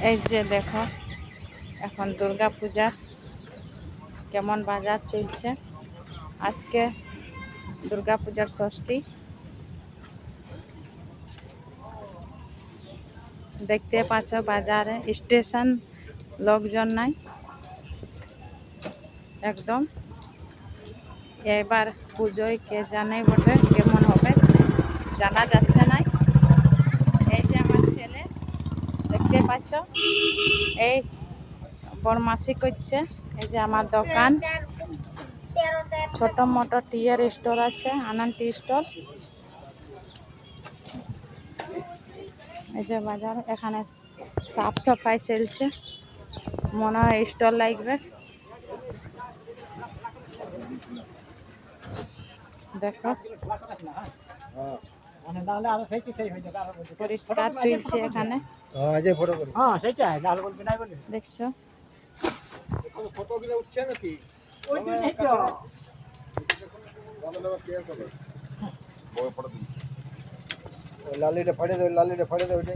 এই যে দেখো এখন দুর্গা পূজা কেমন বাজার চলছে। আজকে দুর্গা পূজার ষষ্ঠী। দেখতে পাচ্ছ বাজারে স্টেশন লোকজন নাই একদম। এবার পুজোয় কে জানে বটে কেমন হবে জানা যাচ্ছে না। এই যে আমার ছেলে দেখতে পাচ্ছ এই বরমাসি করছে। এই যে আমার দোকান ছোট মোটো টিয়ের স্টোর আছে, আনন্দ টি স্টোর। এই যে বাজার এখানে সাফ সাফাই চলছে, মনে হয় স্টল লাগবে। দেখো পরিষ্কার চলছে এখানে, দেখছো। লালিটা ফাড়ে দেবে, লালিটা ফাড়ে দেবে।